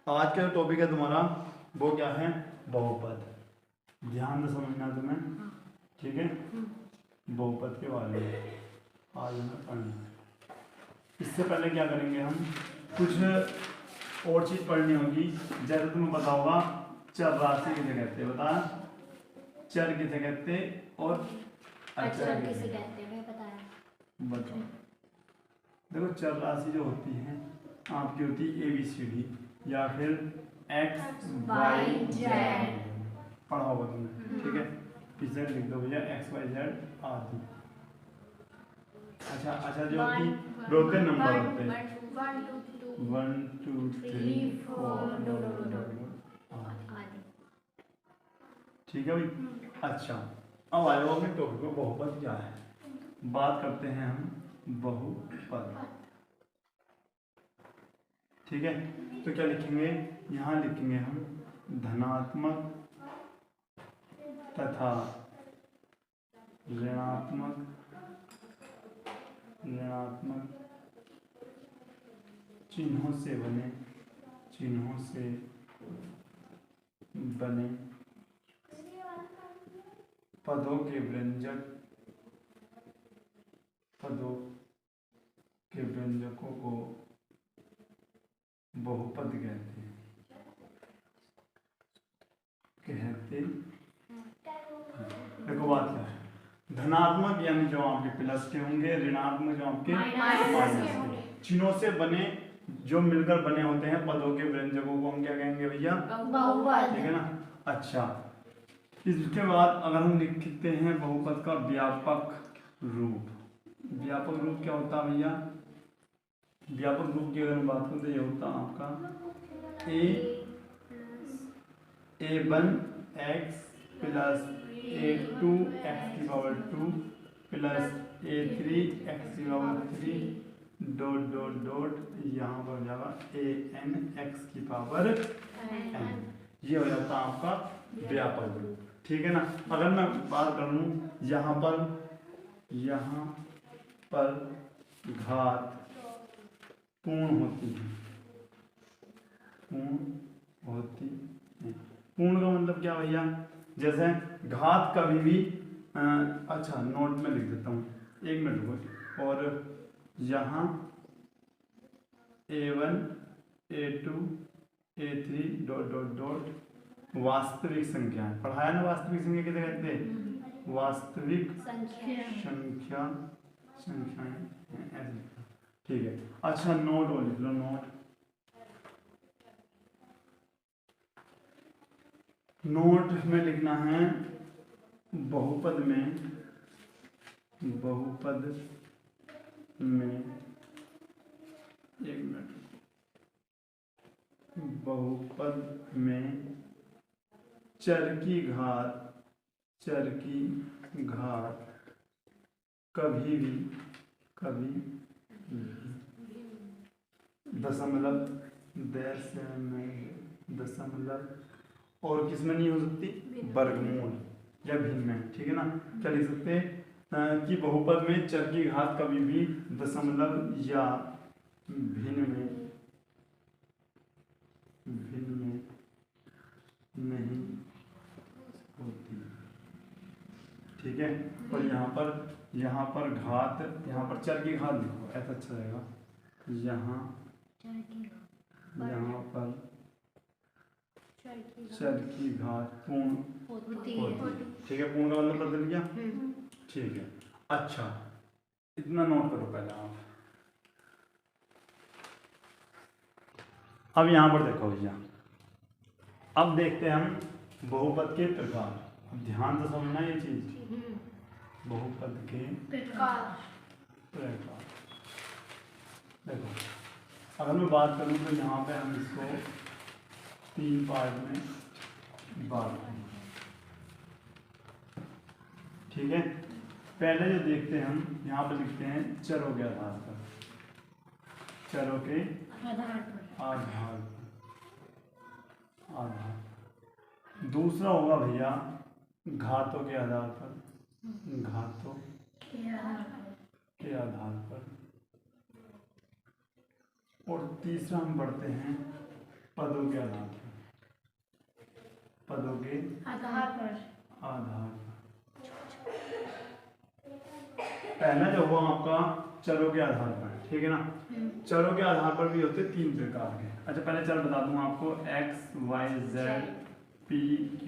आज का जो टॉपिक है तुम्हारा वो क्या है? बहुपद। ध्यान से समझना तुम्हें, ठीक है? बहुपद के बारे में आज हमें पढ़ना है। इससे पहले क्या करेंगे हम, कुछ और चीज़ पढ़नी होगी। जैसे तुम्हें पता होगा चर राशि किसे कहते हैं, बता। चर किसे कहते हैं और अचर किसे कहते हैं, बताओ। देखो चर राशि जो होती है आपकी होती है ABCD या फिर XYZ, पढ़ा होगा तुमने, ठीक है? पीछे लिख दो भैया XYZ आदि। अच्छा जो होती रोते नंबर होते हैं 1 2 3 4 ठीक है भाई। अच्छा अब आयो अपने टॉपिक में, बहुपद क्या है। बात करते हैं हम बहुपद, ठीक है? तो क्या लिखेंगे, यहाँ लिखेंगे हम धनात्मक तथा ऋणात्मक चिन्हों से बने पदों के व्यंजकों को बहुपद कहते हैं। देखो बात क्या है, धनात्मक यानी जो आपके प्लस के होंगे, ऋणात्मक जो आपके माइनस के, चिन्हों से बने जो मिलकर बने होते हैं पदों के व्यंजकों को हम क्या कहेंगे भैया, बहुपद, ठीक है ना? अच्छा इसके बाद अगर हम लिखते हैं बहुपद का व्यापक रूप। व्यापक रूप क्या होता है भैया? व्यापक रूप की अगर हम बात करें तो ये होता है आपका A1x प्लस A2x की पावर 2 प्लस A3x की पावर 3 डॉट डॉट डॉट यहाँ पर जाएगा ANx की पावर n। ये हो जाता है आपका व्यापक रूप, ठीक है ना? अगर मैं बात करूँ यहाँ पर घात पूर्ण होती है, पूर्ण का मतलब क्या भैया? जैसे घात कभी भी अच्छा नोट में लिख देता हूँ, एक मिनट रुको। और यहाँ A1 A2 A3 dot dot dot वास्तविक संख्या है। पढ़ाया ना वास्तविक संख्या किसे कहते हैं? वास्तविक संख्याएं ऐसे, ठीक है? अच्छा नोट और लिख लो, नोट में लिखना है बहुपद में एक मिनट, बहुपद में चर की घात कभी दशमलव और किसमें नहीं हो सकती? वर्गमूल या भिन्न में, ठीक है ना? क्या लिख सकते हैं कि बहुपद में चर की घात कभी भी दशमलव या भिन्न में नहीं होती, ठीक है? और यहाँ पर घात, यहाँ पर चर की घात लिखो, ऐसा अच्छा रहेगा। यहाँ पर चर की घात पूर्ण होती है, ठीक है? पूर्ण का मतलब बदल गया, ठीक है? अच्छा इतना नोट करो पहले आप। अब यहाँ पर देखो भैया, अब देखते हैं हम बहुपद के प्रकार। अब ध्यान से समझना ये चीज, बहुपद के प्रकार। देखो अगर मैं बात करूँ तो यहाँ पे हम इसको 3 पार्ट में बांट देंगे, ठीक है? पहले जो देखते हैं हम यहाँ पे लिखते हैं चरों के आधार पर, आधार। दूसरा होगा भैया घातों के आधार पर, और तीसरा हम पढ़ते हैं पदों के आधार पर, पदों के आधार पर। आधार पर। पहला जो हुआ आपका चरों के आधार पर, ठीक है ना। चरों के आधार पर भी होते 3 प्रकार के। अच्छा पहले चर बता दूं आपको, x y z p q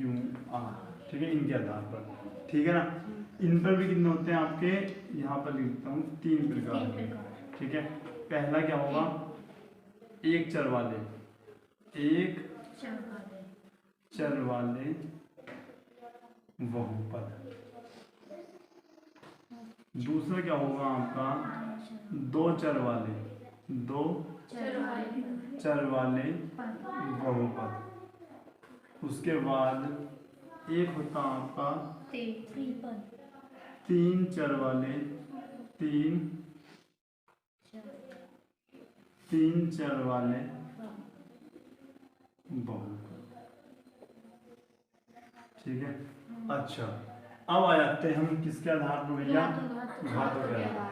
r, ठीक है, इनके आधार पर, ठीक है ना। इन पर भी कितने होते हैं आपके, यहाँ पर लिखता हूँ 3 प्रकार के, ठीक है। पहला क्या होगा, एक चर वाले, एक चर वाले बहुपद। दूसरा क्या होगा आपका, दो चर वाले, दो चर वाले बहुपद। उसके बाद एक होता आपका तीन चर वाले, तीन चर वाले बहुपद, ठीक है। अच्छा अब आ जाते हैं हम किसके आधार पर भैया, घातों के आधार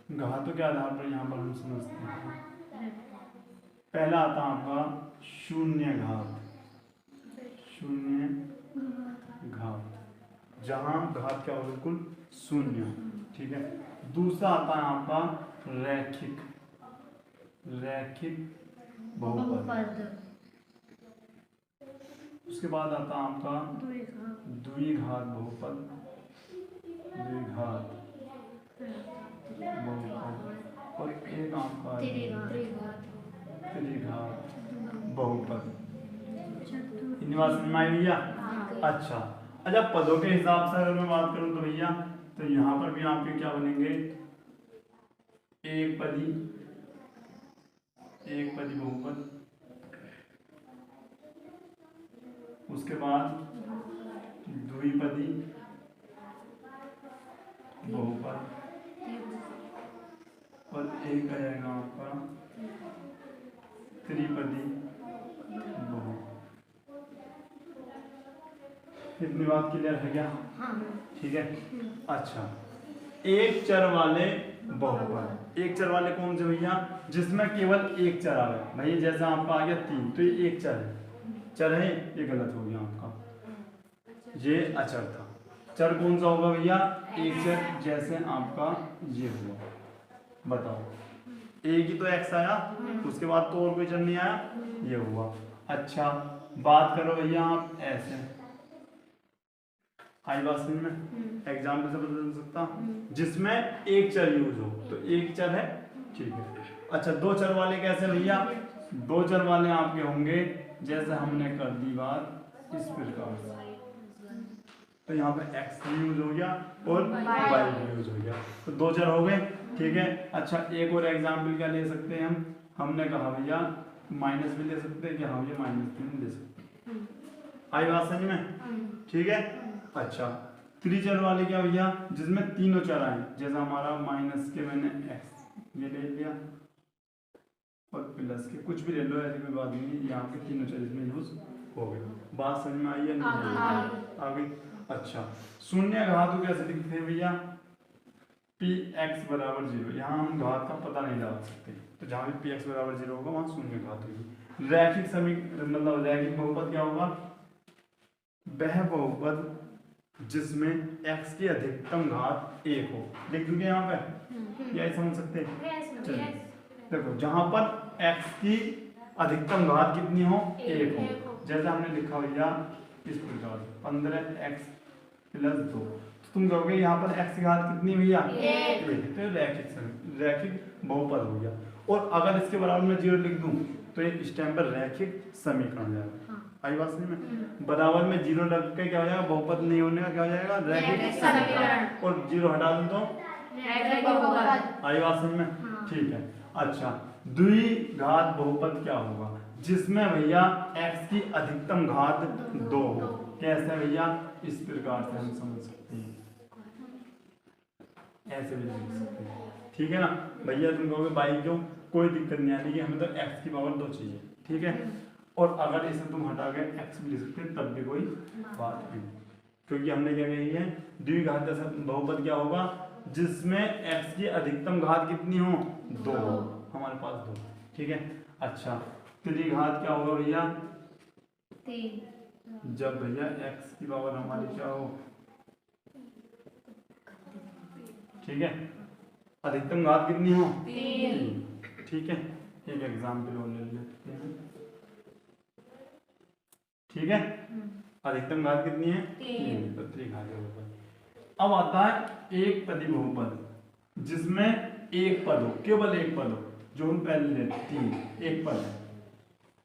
पर। घातों के आधार पर यहाँ पर हम समझते हैं, पहला आता आपका शून्य घात, शून्य घात, जहाँ घात क्या हो, बिल्कुल शून्य, ठीक है। दूसरा आता है आपका रैखिक, रैखिक बहुपद। उसके बाद आता है आपका द्विघात बहुपद, द्विघात बहुपद, और एक आपका त्रिघात बहुपद। इतनी बात समझ में आई भैया। अच्छा अच्छा, पदों के हिसाब से अगर मैं बात करूं तो भैया, तो यहाँ पर भी आपके क्या बनेंगे, एक पदी, एक पदी बहुपद। उसके बाद द्विपदी बहुपद, और एक आ जाएगा आपका त्रिपदी बहुपद। इतनी बात क्लियर है क्या, ठीक है। अच्छा एक चर वाले बहुपद, एक चर वाले कौन से भैया, जिसमें केवल एक चर आ गया, भैया जैसे आपका आ गया 3, तो ये एक चर है, चर है, ये गलत हो गया आपका, ये अचर था। चर कौन सा होगा भैया, एक चर, जैसे आपका ये हुआ, बताओ एक ही तो x आया, उसके बाद तो और कोई चर नहीं आया, ये हुआ। अच्छा बात करो भैया आप ऐसे, आई बात समझ में, एग्जाम्पल से बदल सकता, जिसमें एक चर यूज हो, तो एक चर है, ठीक है। अच्छा दो चर वाले कैसे भैया, दो चर वाले आपके होंगे जैसे हमने कर दी बात इस प्रकार से, तो यहाँ पे x भी यूज हो गया और y भी यूज हो गया, तो दो चर हो गए, ठीक है। अच्छा एक और एग्जाम्पल क्या ले सकते हैं हम, हमने कहा भैया माइनस भी ले सकते हैं, क्या हाँ ये माइनस भी ले सकते हैं, आई बात समझ में, ठीक है। अच्छा त्रिचर वाले क्या भैया, जिसमें तीनों चर आए, जैसा हमारा माइनस के मैंने x ये ले लिया और प्लस के कुछ भी ले लो, ऐसी कोई बात नहीं, यहाँ पे तीनों चर इसमें यूज हो गए। बात समझ में आई है नहीं आ गई। अच्छा शून्य घात को कैसे लिखते हैं भैया, px बराबर 0, यहाँ हम घात का पता नहीं लगा सकते, तो जहाँ भी px बराबर 0 होगा वहाँ शून्य घात होगी। रैखिक समीकरण मतलब रैखिक बहुपद क्या होगा, वह बहुपद जिसमें x की अधिकतम घात 1 हो, लिख दूंगे यहाँ पे, यही समझ सकते हैं। चलिए देखो जहाँ पर x की अधिकतम घात कितनी हो, 1 हो, जैसे हमने लिखा भैया इस प्रकार 15x + 2, तो तुम कहोगे यहाँ पर x की घात कितनी भैया 1, तो रैखिक बहुपद हो गया। और अगर इसके बराबर में 0 लिख दूं तो ये इस टाइम पर रैखिक समीकरण हो जाएगा, आई बात समझ में। बराबर में 0 लग के क्या हो जाएगा, बहुपद नहीं होने का क्या हो जाएगा, रैखिक समीकरण, और 0 हटा दूं तो रैखिक बहुपद, आई बात समझ में, ठीक है। अच्छा द्विघात बहुपद क्या होगा, जिसमें भैया x की अधिकतम घात 2 हो, कैसे भैया, इस प्रकार से हम समझ सकते हैं, ऐसे भी लिख सकते हैं, ठीक है ना भैया। तुम कहोगे भाई क्यों, कोई दिक्कत नहीं आनी कि हमें तो x की पावर 2 चाहिए, ठीक है। और अगर इसे तुम हटा के x भी लिख सकते हैं तब भी कोई बात नहीं, क्योंकि हमने क्या कही है, द्विघात बहुपद क्या होगा, जिसमें x की अधिकतम घात कितनी हो, 2 हो, हमारे पास 2, ठीक है। अच्छा त्रिघात क्या होगा भैया? 3। जब भैया x की पावर हमारी क्या हो, ठीक है, अधिकतम घात कितनी हो? 3। ठीक है, एक एग्जाम्पल और ले लेते हैं, ठीक है। अधिकतम घात कितनी है? 3। तो त्रिघात बहुपद। अब आता है एक पदी बहुपद जिसमें एक पद हो, केवल एक पद हो, जो हम पहले लेते 3 एक पद है,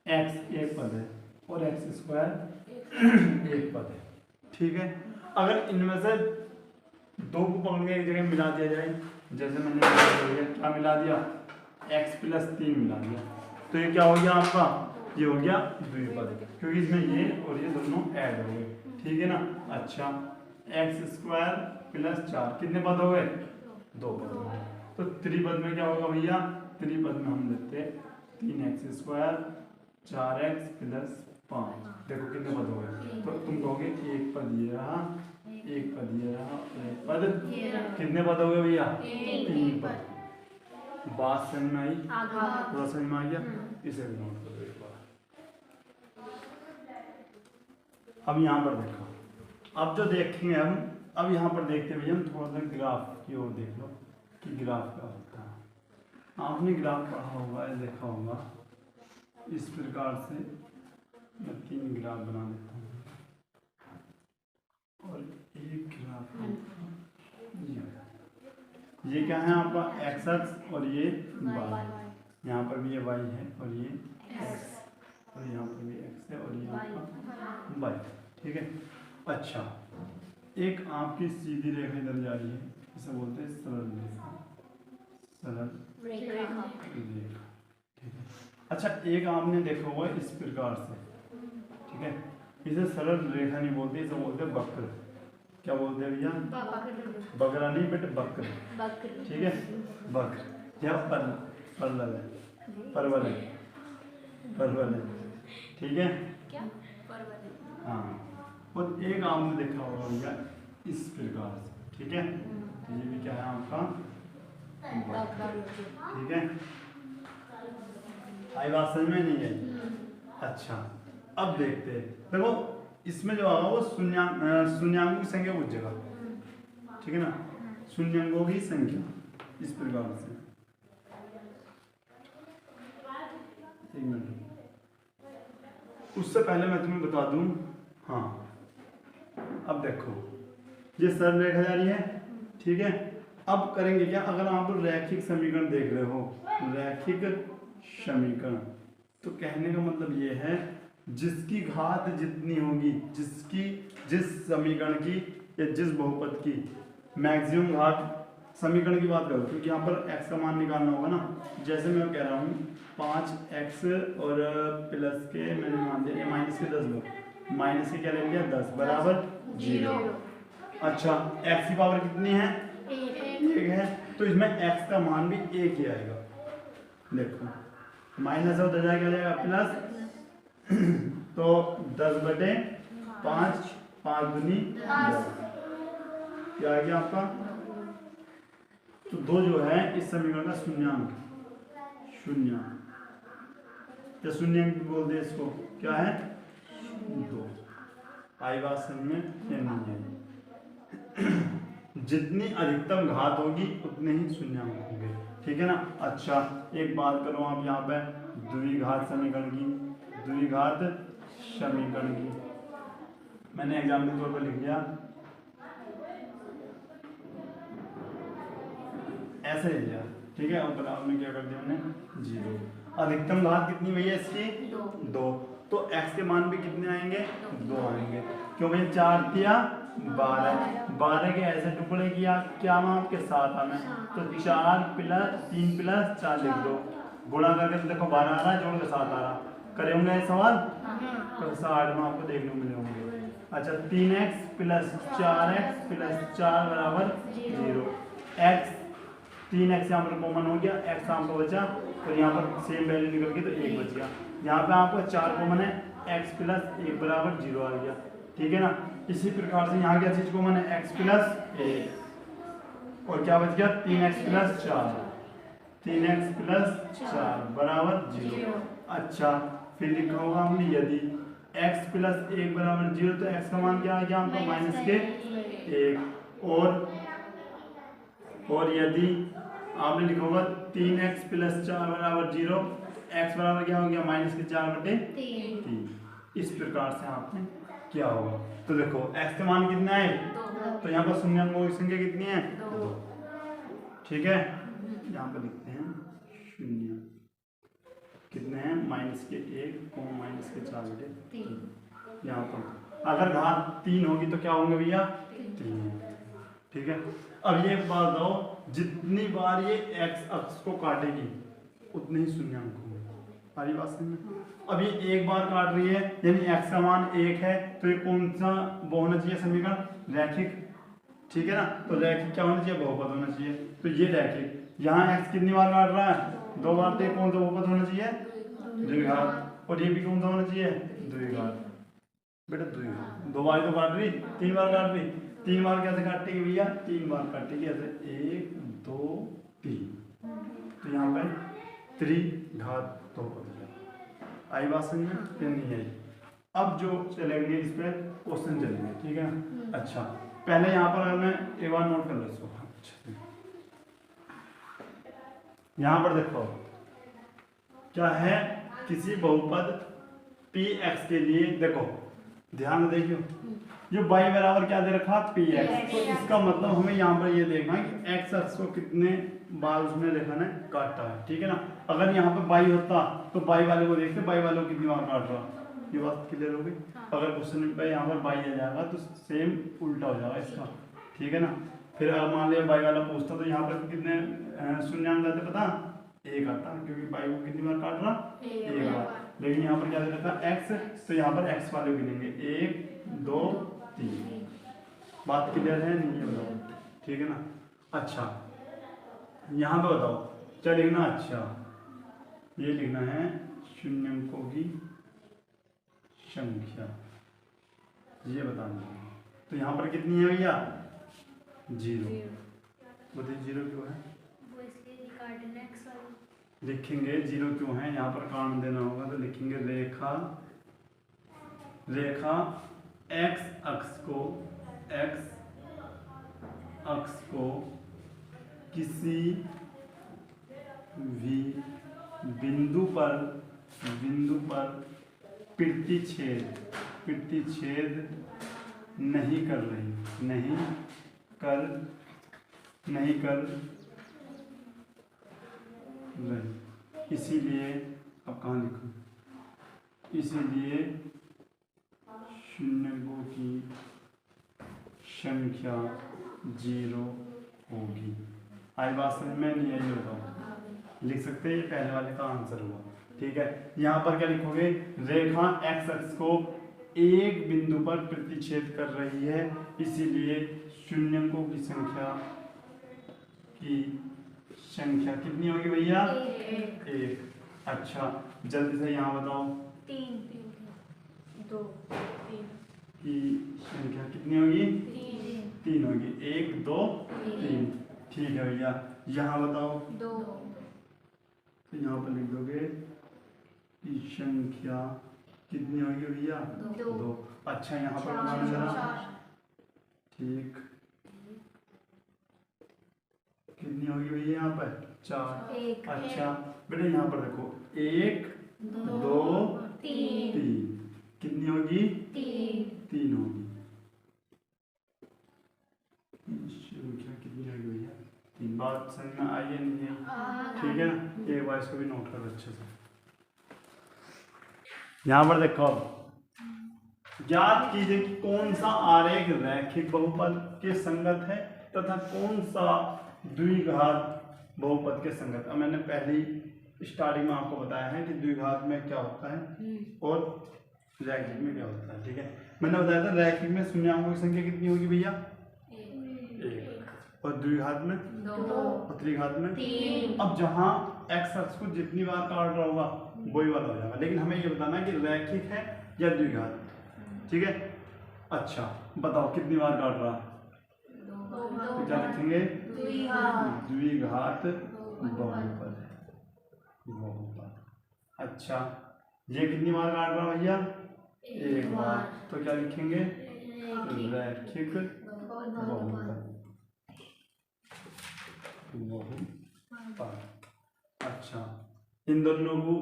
x एक पद है और x स्क्वायर एक पद है, ठीक है। अगर इनमें से दो को पकड़ के एक जगह मिला दिया जाए, जैसे मैंने क्या मिला दिया, x प्लस 3 मिला दिया, तो ये क्या हो गया आपका? ये हो गया द्विपद, क्योंकि इसमें ये और ये दोनों ऐड हो गए, ठीक है ना। अच्छा, x स्क्वायर प्लस 4 कितने पद हो गए? 2 पद हो गए। तो त्रिपद में क्या होगा भैया? त्रिपद में हम लेते 3x स्क्वायर 4x प्लस 5, देखो कितने पद हो गए। तो तुम कहोगे एक पद ये रहा, एक पद ये रहा, एक पद, कितने पद हो गए भैया? 3 पद। बात समझ में आई? थोड़ा समझ में आ गया? इसे भी नोट करो एक बार। अब यहाँ पर देखो, अब जो देखेंगे हम, अब यहाँ पर देखते हैं भैया हम थोड़ा सा ग्राफ की ओर देख लो कि ग्राफ क्या होता है। आपने ग्राफ पढ़ा होगा या देखा होगा, इस प्रकार से मैं 3 ग्राफ बना देता हूँ और एक ग्राफ ये क्या है आपका? एक्स अक्ष और ये वाई, यहाँ पर भी ये वाई है और ये एक्स, और यहाँ पर भी एक्स है और ये आपका वाई, ठीक है। अच्छा, एक आपकी सीधी रेखा इधर जा रही है, इसे बोलते हैं सरल रेखा, सरल रेखा, ठीक है। अच्छा, एक आपने देखा हुआ इस प्रकार से, ठीक है, इसे सरल रेखा नहीं बोलते, इसे बोलते हैं वक्र। क्या बोलते हैं भैया? बकरा नहीं बेटे, वक्र, ठीक है, वक्र या परवल है, परवल है, परवल है, ठीक है, क्या परवल है? हाँ। और एक आपने देखा होगा भैया इस प्रकार से, ठीक है, ये भी क्या है आपका? ठीक है, आई बात समझ में नहीं है? अच्छा, अब देखते हैं, देखो इसमें जो आगा वो शून्यांकों की संख्या पूछेगा, ठीक है ना, शून्यांकों की संख्या इस प्रकार से। एक मिनट, उससे पहले मैं तुम्हें बता दूं, हाँ, अब देखो ये सरल रेखा जा रही है, ठीक है। अब करेंगे क्या, अगर आप रैखिक समीकरण देख रहे हो, रैखिक समीकरण, तो कहने का मतलब ये है जिसकी घात जितनी होगी, जिस समीकरण की या जिस बहुपद की मैक्सिमम घात, समीकरण की बात करो क्योंकि यहाँ पर x का मान निकालना होगा ना। जैसे मैं कह रहा हूँ 5x और प्लस के मैंने मान दिया माइनस के 10 लो, माइनस के क्या ले लिया 10 बराबर 0। अच्छा, x की पावर कितनी है? 1 है, तो इसमें x का मान भी 1 ही आएगा। देखो माइनस हो जाएगा प्लस, तो 10/5, 5 दूनी 10, क्या आ गया आपका? तो 2 जो है इस समीकरण का शून्यांक, या शून्यांक बोलते हैं इसको, क्या है? 2। आई बात समझ में या नहीं है? जितनी अधिकतम घात होगी उतने ही शून्यांक होंगे, ठीक है ना। अच्छा, एक बात करो आप यहाँ पे द्विघात समीकरण की, द्विघात समीकरण की मैंने एग्जाम्पल तौर पर लिख दिया, ऐसे ले लिया, ठीक है, और बराबर में क्या कर दिया मैंने 0। अधिकतम घात कितनी भैया इसकी? 2। तो x के मान भी कितने आएंगे? 2 आएंगे, क्यों भैया 4 दिया 12 के ऐसे टुकड़े किया, क्या मान आपके 7 आना, तो 4 प्लस 3 प्लस 4 लिख दो, गुणा करके तो देखो 12 आ रहा है, जोड़ के 7 आ रहा, करेंगे सवाल तो 60 में आपको देखने को मिले होंगे। अच्छा, 3x प्लस 4x प्लस 4 बराबर 0, x 3x यहाँ पर कॉमन हो गया, x यहाँ पर बचा, और यहाँ पर सेम वैल्यू निकल गई तो 1 बच गया। यहाँ पे आपको 4 कॉमन है, x प्लस 1 बराबर 0 आ गया, ठीक है ना। इसी प्रकार से यहाँ क्या चीज कॉमन है? x प्लस 1, और क्या बच गया? 3x प्लस 4 बराबर 0। अच्छा, फिर लिखा होगा हमने यदि x प्लस 1 बराबर 0, तो x का मान क्या आ गया हमको माइनस के 1। और यदि आपने लिखा होगा 3x प्लस 4 बराबर 0, x बराबर क्या हो गया माइनस के 4/3। इस प्रकार से आपने क्या होगा। तो देखो x का मान कितना है, तो यहाँ पर शून्याङ्कों की संख्या कितनी है, 2। ठीक है, यहाँ पर लिखते हैं शून्य कितने हैं, माइनस के 1 और माइनस के 4/3। यहाँ पर अगर घात 3 होगी तो क्या होंगे भैया, 3। ठीक है, अब ये एक बात बताओ, जितनी बार ये x अक्ष को काटेगी उतने ही शून्याङ्क होंगे। सारी बात समझ में। अब ये एक बार काट रही है यानी x का मान 1 है, तो ये कौन सा वो होना चाहिए समीकरण, रैखिक। ठीक है ना, तो रैखिक क्या होना चाहिए, बहुपद होना चाहिए। तो ये रैखिक, यहाँ x कितनी बार काट रहा है, 2 बार, तो ये कौन सा बहुपद होना चाहिए, द्विघात। और ये भी कौन सा होना चाहिए, द्विघात। बेटा द्विघात, 2 बार तो काट रही, 3 बार काट रही, 3 बार कैसे काटेगी भैया, 3 बार काटेगी ऐसे, 1 2 3। तो यहाँ पे त्रिघात बहुपद आई बात समझ में या नहीं आई। अब जो चलेंगे इस पे क्वेश्चन चलेंगे। ठीक है, अच्छा पहले यहाँ पर मैं एक बार नोट कर लो इसको। अच्छा यहाँ पर देखो क्या है, किसी बहुपद px के लिए देखो ध्यान देखियो, ये y बराबर क्या दे रखा px, तो इसका मतलब हमें यहाँ पर ये देखना है कि x अक्ष को कितने बार उसने रेखा ने काटा है। ठीक है ना, अगर यहाँ पे y होता तो y वाले को देखते, y वाले को कितनी बार काट रहा, ये बात क्लियर होगी। अगर क्वेश्चन पे यहाँ पर y आ जाएगा तो सेम उल्टा हो जाएगा इसका। ठीक है ना, फिर अगर मान लिया y वाला पूछता तो यहाँ पर कितने शून्याङ्क आते पता, 1 आता, क्योंकि y को कितनी बार काट रहा, 1 बार। लेकिन यहाँ पर क्या दे रखा x, तो यहाँ पर x वाले गिनेंगे 1 2 3। बात क्लियर है नहीं, ये बताओ। ठीक है ना, अच्छा यहाँ पे बताओ क्या लिखना, अच्छा ये लिखना है शून्याङ्कों की संख्या, ये बताना है। तो यहाँ पर कितनी है भैया, 0। बताइए 0 क्यों है, वो इसलिए काटना x वाली लिखेंगे 0 क्यों है, यहाँ पर कारण देना होगा तो लिखेंगे रेखा x अक्ष को किसी भी बिंदु पर प्रतिच्छेद नहीं कर रही, इसीलिए अब कहाँ लिखूं, इसीलिए शून्याङ्कों की संख्या 0 होगी। आई बात समझ में नहीं आई, बताओ लिख सकते हैं, ये पहले वाले का आंसर हुआ। ठीक है, यहाँ पर क्या लिखोगे, रेखा x अक्ष को एक बिंदु पर प्रतिच्छेद कर रही है, इसीलिए शून्याङ्कों की संख्या कितनी होगी भैया, 1। अच्छा जल्दी से यहाँ बताओ 3 2 3 की संख्या कितनी होगी, 3 होगी, 1 2 3। ठीक है भैया, यहाँ बताओ 2, तो यहाँ पर लिख दोगे कि संख्या कितनी होगी भैया, 2। अच्छा यहाँ पर बताना जरा, ठीक कितनी होगी भैया यहाँ पर, 4। अच्छा बेटा यहाँ पर देखो 1 2 3 कितनी होगी, 3 होगी। संख्या कितनी होगी भैया, 3। बात समझ में आई है नहीं है, ठीक है ना, एक बार इसको भी नोट कर अच्छे से। यहाँ पर देखो ज्ञात कीजिए कि कौन सा आरेख रैखिक बहुपद के संगत है तथा कौन सा द्विघात बहुपद के संगत। अब मैंने पहली स्टार्टिंग में आपको बताया है कि द्विघात में क्या होता है और रैखिक में क्या होता है। ठीक है, मैंने बताया था रैखिक में शून्याङ्कों की संख्या कितनी होगी भैया, 1, और द्विघात में 2 और त्रिघात में 3। अब जहाँ x अक्ष को जितनी बार काट रहा होगा वही वाला हो जाएगा, लेकिन हमें ये बताना है कि रैखिक है या द्विघात। ठीक है, अच्छा बताओ कितनी बार काट रहा, तो क्या लिखेंगे, द्विघात बहुपद। अच्छा ये कितनी बार काट रहा है भैया? एक बार। तो क्या लिखेंगे? रैखिक रैखिक बहुपद। अच्छा, इन दोनों को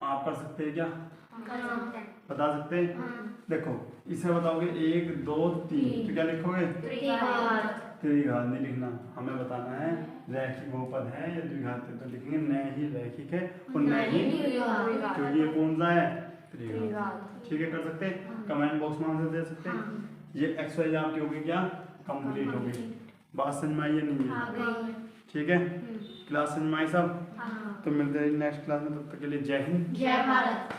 आप कर सकते हैं क्या? बता सकते हैं? देखो इसे बताओगे 1 2 3 तो क्या लिखोगे? त्रिघात नहीं लिखना, हमें बताना है रैखिक बहुपद है या द्विघात है। तो लिखेंगे न ही रैखिक है और न ही, क्योंकि ये कौन सा है? त्रिघात। ठीक है, कर सकते हैं? कमेंट बॉक्स में आंसर दे सकते हैं। ये एक्सरसाइज आपकी होगी क्या? कंप्लीट होगी। बात समझ में आई है नहीं है? ठीक है, क्लास समझ में आई सब? तो मिलते हैं नेक्स्ट क्लास में, तब तक के लिए जय हिंद जय भारत।